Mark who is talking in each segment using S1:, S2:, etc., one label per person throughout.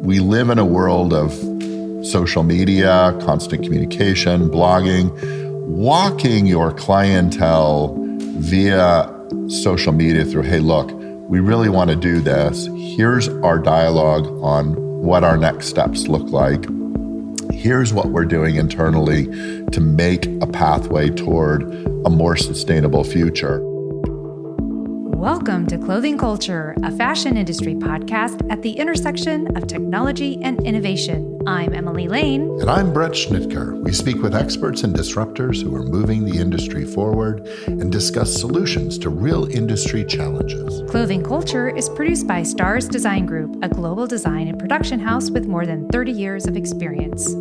S1: We live in a world of social media, constant communication, blogging. Walking your clientele via social media through, hey, look, we really want to do this. Here's our dialogue on what our next steps look like. Here's what we're doing internally to make a pathway toward a more sustainable future.
S2: Welcome to Clothing Coulture, a fashion industry podcast at the intersection of technology and innovation. I'm Emily Lane.
S1: And I'm Bret Schnitker. We speak with experts and disruptors who are moving the industry forward and discuss solutions to real industry challenges.
S2: Clothing Coulture is produced by Stars Design Group, a global design and production house with more than 30 years of experience.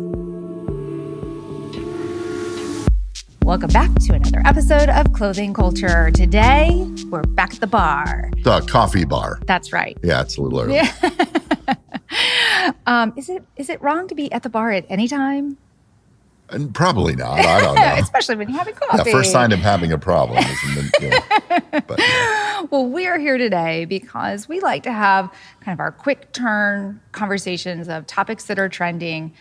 S2: Welcome back to another episode of Clothing Coulture. Today, we're back at the bar.
S1: The coffee bar.
S2: That's right.
S1: Yeah, it's a little early.
S2: Yeah. Is it wrong to be at the bar at any time?
S1: And probably not. I don't know.
S2: Especially when you're having coffee.
S1: Yeah, first sign of having a problem is
S2: Well, we're here today because we like to have kind of our quick turn conversations of topics that are trending,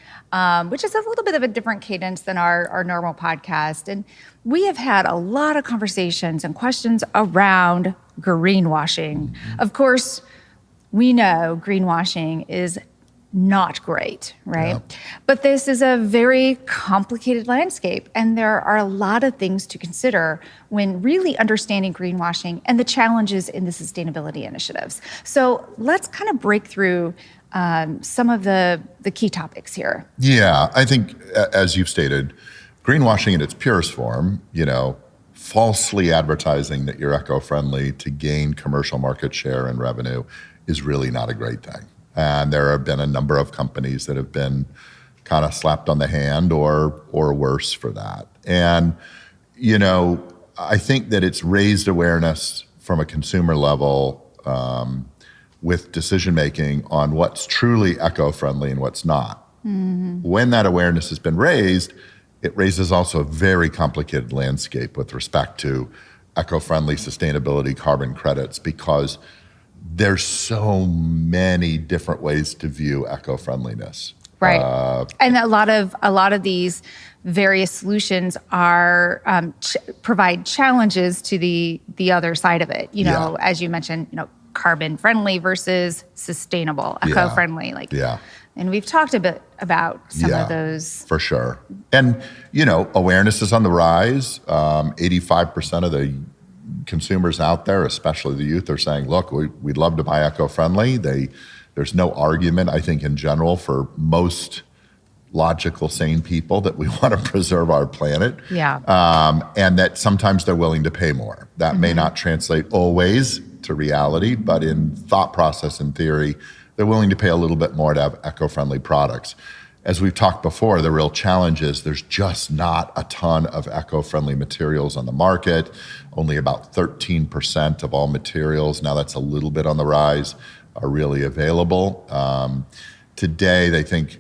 S2: which is a little bit of a different cadence than our normal podcast. And we have had a lot of conversations and questions around greenwashing. Mm-hmm. Of course, we know greenwashing is not great, right? Yeah. But this is a very complicated landscape, and there are a lot of things to consider when really understanding greenwashing and the challenges in the sustainability initiatives. So let's kind of break through some of the key topics here.
S1: Yeah, I think, as you've stated, greenwashing in its purest form, falsely advertising that you're eco-friendly to gain commercial market share and revenue is really not a great thing. And there have been a number of companies that have been kind of slapped on the hand or worse for that. And, I think that it's raised awareness from a consumer level with decision-making on what's truly eco-friendly and what's not. Mm-hmm. When that awareness has been raised, it raises also a very complicated landscape with respect to eco-friendly sustainability carbon credits, because there's so many different ways to view eco-friendliness.
S2: Right. And a lot of these various solutions are provide challenges to the other side of it. As you mentioned, carbon friendly versus sustainable, eco-friendly. And we've talked a bit about some of those.
S1: For sure. And, awareness is on the rise. 85% of the consumers out there, especially the youth, are saying, look, we'd love to buy eco-friendly. There's no argument, I think, in general, for most logical, sane people that we want to preserve our planet.
S2: Yeah.
S1: And that sometimes they're willing to pay more. That may not translate always to reality, but in thought process and theory, they're willing to pay a little bit more to have eco-friendly products. As we've talked before, the real challenge is there's just not a ton of eco-friendly materials on the market. Only about 13% of all materials, now that's a little bit on the rise, are really available. Today, they think,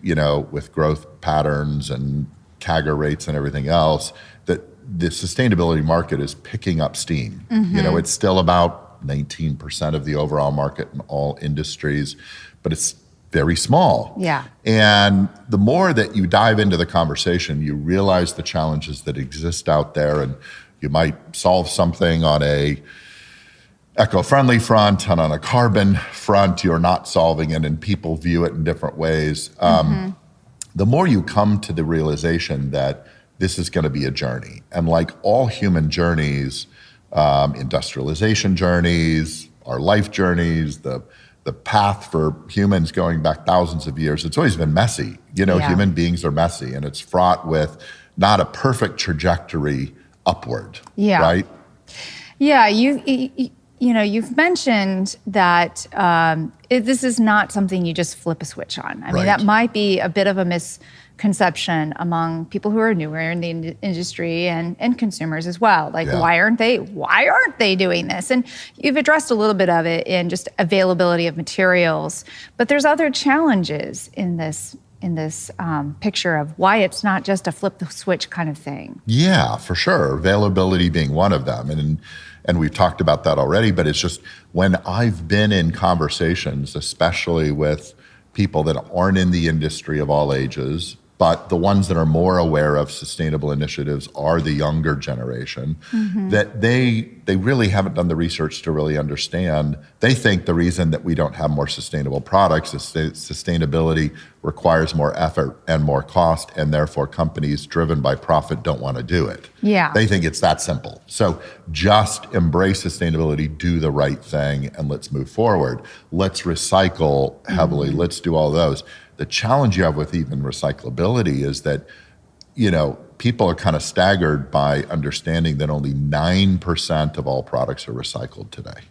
S1: with growth patterns and CAGR rates and everything else, that the sustainability market is picking up steam. Mm-hmm. It's still about 19% of the overall market in all industries, but it's very small.
S2: Yeah.
S1: And the more that you dive into the conversation, you realize the challenges that exist out there, and you might solve something on a eco-friendly front, and on a carbon front, you're not solving it, and people view it in different ways. The more you come to the realization that this is going to be a journey, and like all human journeys, industrialization journeys, our life journeys, the path for humans going back thousands of years, it's always been messy. Human beings are messy, and it's fraught with not a perfect trajectory upward.
S2: Yeah.
S1: Right?
S2: Yeah. You've mentioned that this is not something you just flip a switch on. I mean, that might be a bit of a misconception among people who are newer in the industry and consumers as well. Why aren't they doing this? And you've addressed a little bit of it in just availability of materials, but there's other challenges in this picture of why it's not just a flip the switch kind of thing.
S1: Yeah, for sure. Availability being one of them. And we've talked about that already, but it's just when I've been in conversations, especially with people that aren't in the industry of all ages, but the ones that are more aware of sustainable initiatives are the younger generation, that they really haven't done the research to really understand. They think the reason that we don't have more sustainable products is sustainability requires more effort and more cost, and therefore companies driven by profit don't want to do it.
S2: Yeah.
S1: They think it's that simple. So just embrace sustainability, do the right thing, and let's move forward. Let's recycle heavily. Let's do all those. The challenge you have with even recyclability is that, people are kind of staggered by understanding that only 9% of all products are recycled today.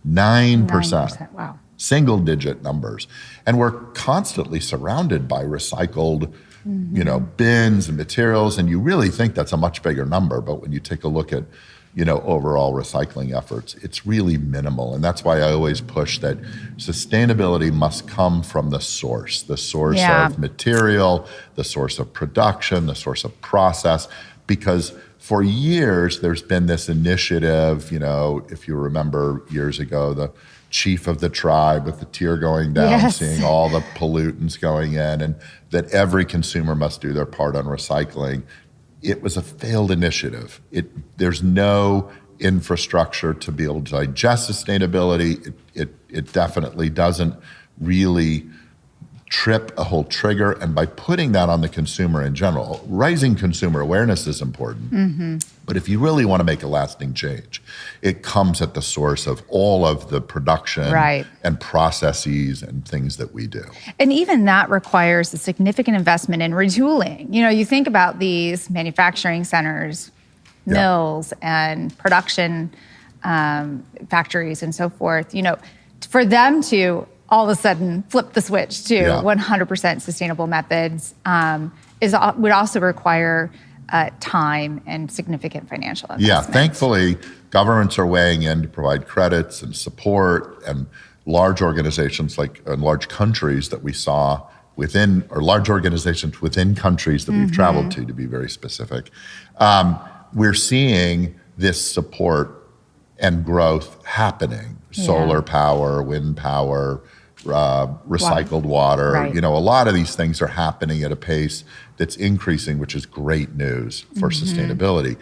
S1: 9%.
S2: 9%. Wow.
S1: Single digit numbers. And we're constantly surrounded by recycled, bins and materials. And you really think that's a much bigger number. But when you take a look at, overall recycling efforts, it's really minimal. And that's why I always push that sustainability must come from the source of material, the source of production, the source of process. Because for years, there's been this initiative, if you remember years ago, the chief of the tribe with the tear going down, seeing all the pollutants going in, and that every consumer must do their part on recycling. It was a failed initiative. There's no infrastructure to be able to digest sustainability. It definitely doesn't really trip a whole trigger. And by putting that on the consumer in general, raising consumer awareness is important. But if you really want to make a lasting change, it comes at the source of all of the production and processes and things that we do.
S2: And even that requires a significant investment in retooling. You think about these manufacturing centers, mills, and production factories and so forth. For them to all of a sudden flip the switch to 100% sustainable methods would also require time and significant financial investment.
S1: Yeah, thankfully, governments are weighing in to provide credits and support, and large organizations and large countries that we saw within, or large organizations within countries that we've traveled to be very specific. We're seeing this support and growth happening. Solar power, wind power, recycled water. A lot of these things are happening at a pace that's increasing, which is great news for sustainability.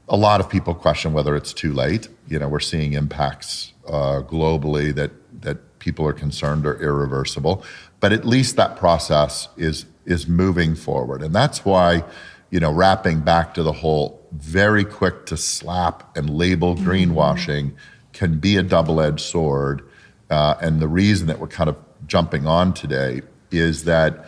S1: A lot of people question whether it's too late. We're seeing impacts globally that people are concerned are irreversible, but at least that process is moving forward. And that's why, wrapping back to the whole very quick to slap and label greenwashing can be a double-edged sword. And the reason that we're kind of jumping on today is that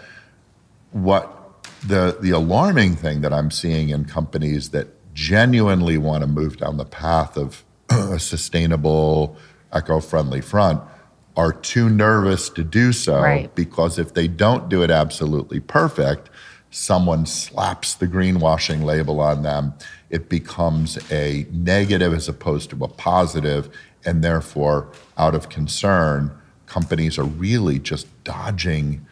S1: what the alarming thing that I'm seeing in companies that genuinely want to move down the path of a sustainable, eco-friendly front are too nervous to do so, because if they don't do it absolutely perfect, someone slaps the greenwashing label on them, it becomes a negative as opposed to a positive, and therefore, out of concern, companies are really just dodging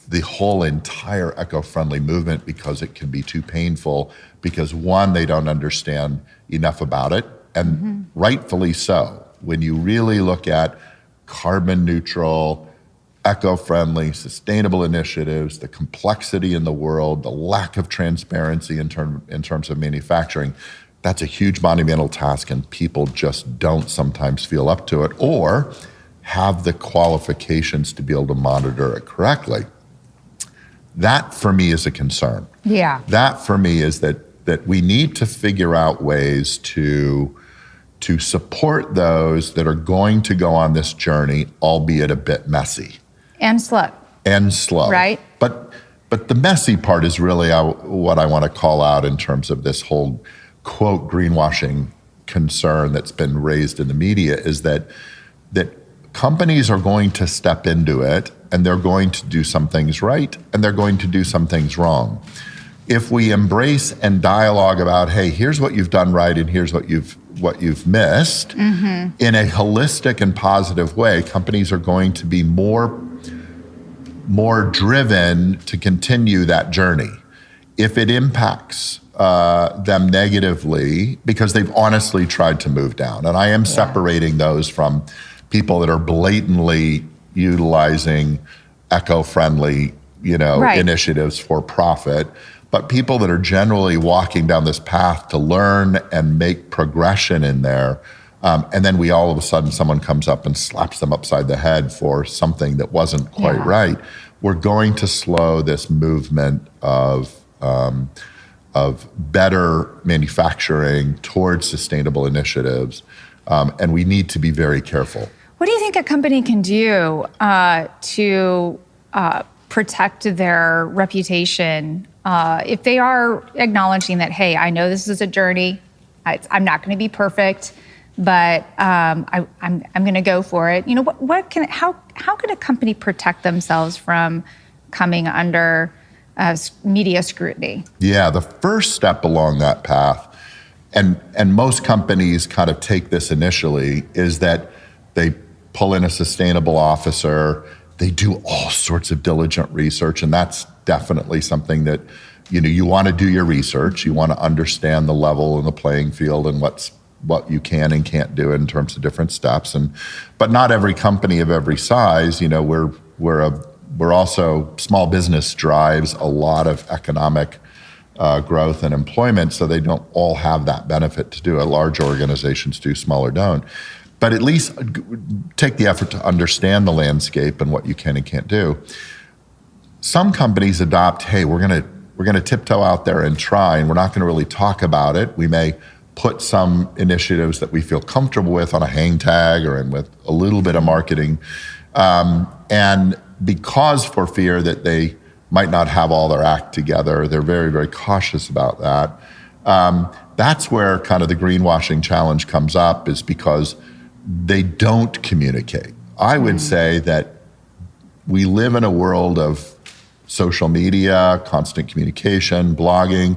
S1: the whole entire eco-friendly movement because it can be too painful, because one, they don't understand enough about it, and rightfully so. When you really look at carbon neutral, eco-friendly, sustainable initiatives, the complexity in the world, the lack of transparency in terms of manufacturing, that's a huge monumental task, and people just don't sometimes feel up to it or have the qualifications to be able to monitor it correctly. That, for me, is a concern.
S2: Yeah.
S1: That, for me, is that we need to figure out ways to support those that are going to go on this journey, albeit a bit messy.
S2: And slow.
S1: Right. But the messy part is really what I want to call out in terms of this whole, quote, greenwashing concern that's been raised in the media, is that companies are going to step into it, and they're going to do some things right, and they're going to do some things wrong. If we embrace and dialogue about, hey, here's what you've done right, and here's what you've missed, in a holistic and positive way, companies are going to be more driven to continue that journey. If it impacts them negatively, because they've honestly tried to move down, and I am separating those from people that are blatantly utilizing eco-friendly,
S2: Right.
S1: initiatives for profit, but people that are generally walking down this path to learn and make progression in there. And then all of a sudden someone comes up and slaps them upside the head for something that wasn't quite right. We're going to slow this movement of better manufacturing towards sustainable initiatives. And we need to be very careful.
S2: What do you think a company can do to protect their reputation if they are acknowledging that, hey, I know this is a journey. I'm not going to be perfect, but I'm going to go for it. How can a company protect themselves from coming under media scrutiny?
S1: Yeah, the first step along that path, and most companies kind of take this initially, is that they pull in a sustainable officer. They do all sorts of diligent research, and that's definitely something that you want to do your research. You want to understand the level and the playing field and what you can and can't do in terms of different steps. But not every company of every size. We're also, small business drives a lot of economic growth and employment, so they don't all have that benefit to do it. Large organizations do, smaller don't. But at least take the effort to understand the landscape and what you can and can't do. Some companies adopt, hey, we're gonna tiptoe out there and try, and we're not gonna really talk about it. We may put some initiatives that we feel comfortable with on a hang tag or with a little bit of marketing. And because for fear that they might not have all their act together, they're very, very cautious about that. That's where kind of the greenwashing challenge comes up, is because they don't communicate. I would say that we live in a world of social media, constant communication, blogging.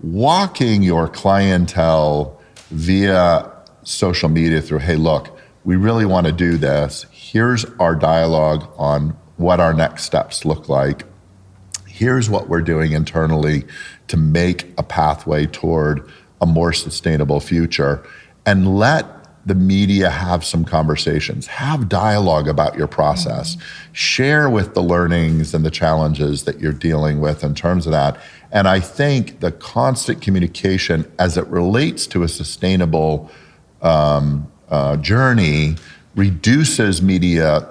S1: Walking your clientele via social media through, hey, look, we really want to do this. Here's our dialogue on what our next steps look like. Here's what we're doing internally to make a pathway toward a more sustainable future. And let the media have some conversations, have dialogue about your process, share with the learnings and the challenges that you're dealing with in terms of that. And I think the constant communication as it relates to a sustainable journey reduces media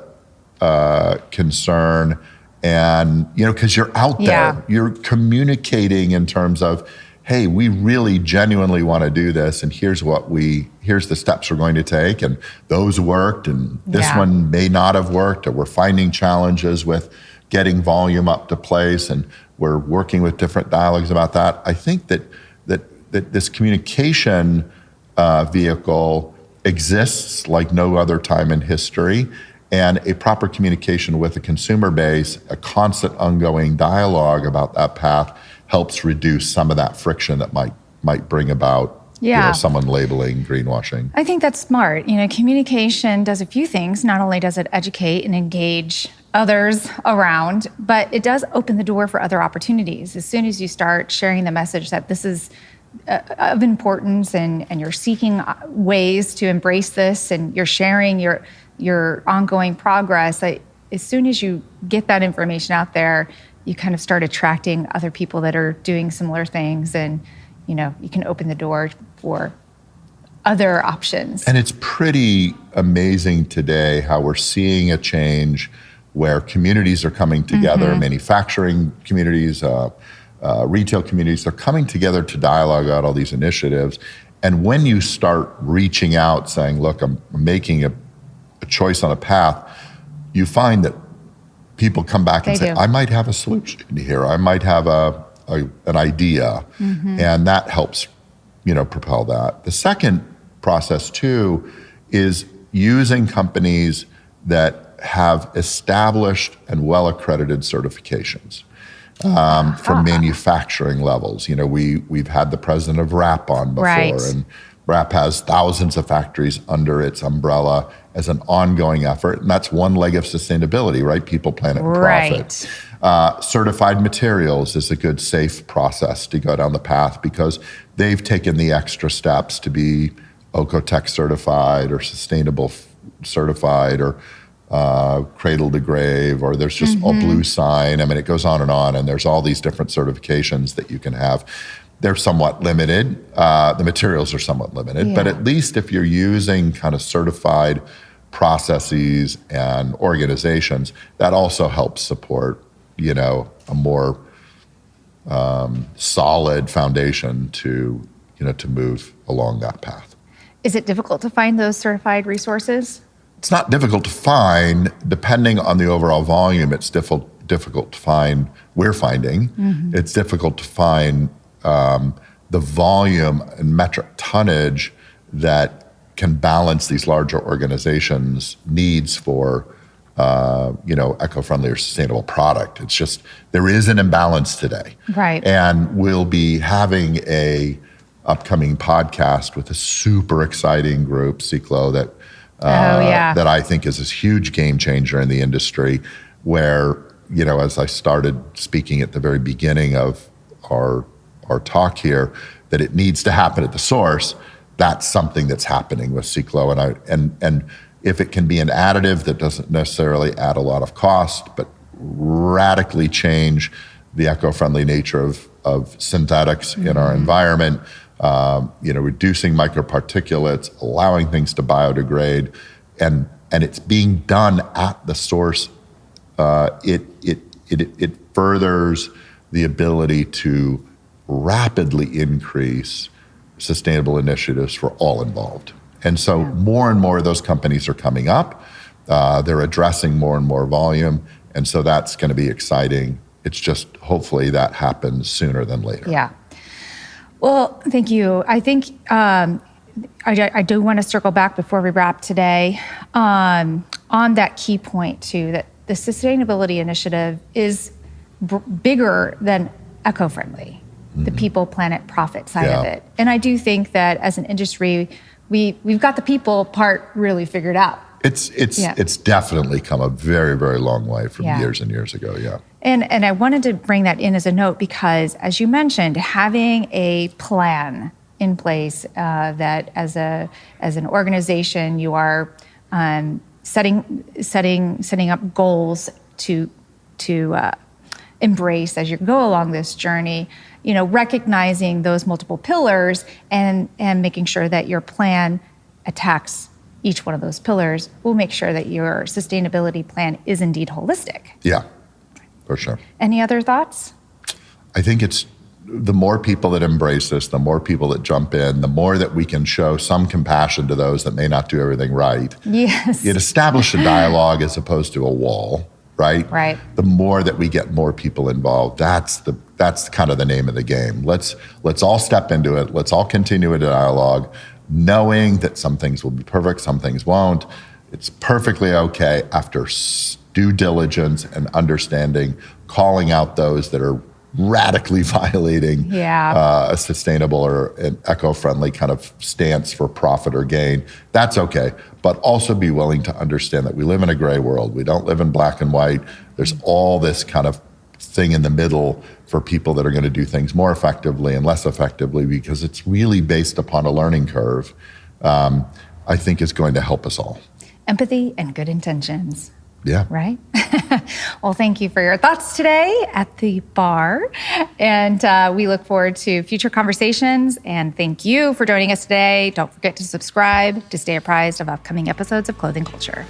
S1: concern. And, because you're out there, you're communicating in terms of, hey, we really genuinely want to do this, and here's the steps we're going to take, and those worked, and this one may not have worked, or we're finding challenges with getting volume up to place, and we're working with different dialogues about that. I think that this communication vehicle exists like no other time in history, and a proper communication with the consumer base, a constant ongoing dialogue about that path, helps reduce some of that friction that might bring about someone labeling greenwashing.
S2: I think that's smart. Communication does a few things. Not only does it educate and engage others around, but it does open the door for other opportunities. As soon as you start sharing the message that this is of importance, and you're seeking ways to embrace this, and you're sharing your ongoing progress, as soon as you get that information out there, you kind of start attracting other people that are doing similar things, and you can open the door for other options.
S1: And it's pretty amazing today how we're seeing a change where communities are coming together, manufacturing communities, retail communities, they're coming together to dialogue out all these initiatives. And when you start reaching out saying, look, I'm making a choice on a path, you find that people come back and say, I might have a solution here. I might have an idea. And that helps, propel that. The second process too is using companies that have established and well-accredited certifications from manufacturing levels. We've had the president of Wrap on before, and Wrap has thousands of factories under its umbrella as an ongoing effort, and that's one leg of sustainability, right? People, planet, and profit. Certified materials is a good, safe process to go down the path because they've taken the extra steps to be Ocotec certified or sustainable certified or cradle to grave, or there's just a blue sign. I mean, it goes on, and there's all these different certifications that you can have. They're somewhat limited. The materials are somewhat limited, but at least if you're using kind of certified processes and organizations, that also helps support, a more solid foundation to move along that path.
S2: Is it difficult to find those certified resources?
S1: It's not difficult to find. Depending on the overall volume, it's difficult to find. We're finding it's difficult to find the volume and metric tonnage that can balance these larger organizations' needs for eco-friendly or sustainable product. It's just, there is an imbalance today.
S2: Right.
S1: And we'll be having a upcoming podcast with a super exciting group, CiCLO, that I think is this huge game changer in the industry, where, as I started speaking at the very beginning of our talk here, that it needs to happen at the source. That's something that's happening with CiCLO, and if it can be an additive that doesn't necessarily add a lot of cost, but radically change the eco-friendly nature of synthetics in our environment, reducing microparticulates, allowing things to biodegrade, and it's being done at the source. It furthers the ability to rapidly increase sustainable initiatives for all involved. And so more and more of those companies are coming up. They're addressing more and more volume. And so that's going to be exciting. It's just hopefully that happens sooner than later.
S2: Yeah. Well, thank you. I think I do want to circle back before we wrap today on that key point too, that the sustainability initiative is bigger than eco-friendly, the people, planet, profit side of it. And I do think that as an industry, we've got the people part really figured out.
S1: It's definitely come a very, very long way from years and years ago. Yeah.
S2: And I wanted to bring that in as a note because, as you mentioned, having a plan in place that as an organization you are setting up goals to embrace as you go along this journey. Recognizing those multiple pillars and making sure that your plan attacks each one of those pillars will make sure that your sustainability plan is indeed holistic.
S1: Yeah, for sure.
S2: Any other thoughts?
S1: I think it's the more people that embrace this, the more people that jump in, the more that we can show some compassion to those that may not do everything right.
S2: Yes.
S1: It establishes a dialogue as opposed to a wall, right?
S2: Right.
S1: The more that we get more people involved, that's kind of the name of the game. Let's all step into it. Let's all continue a dialogue, knowing that some things will be perfect, some things won't. It's perfectly okay after due diligence and understanding, calling out those that are radically violating a sustainable or an eco-friendly kind of stance for profit or gain. That's okay. But also be willing to understand that we live in a gray world. We don't live in black and white. There's all this kind of thing in the middle for people that are going to do things more effectively and less effectively, because it's really based upon a learning curve, I think is going to help us all.
S2: Empathy and good intentions.
S1: Yeah.
S2: Right? Well, thank you for your thoughts today at the bar. And we look forward to future conversations. And thank you for joining us today. Don't forget to subscribe to stay apprised of upcoming episodes of Clothing Culture.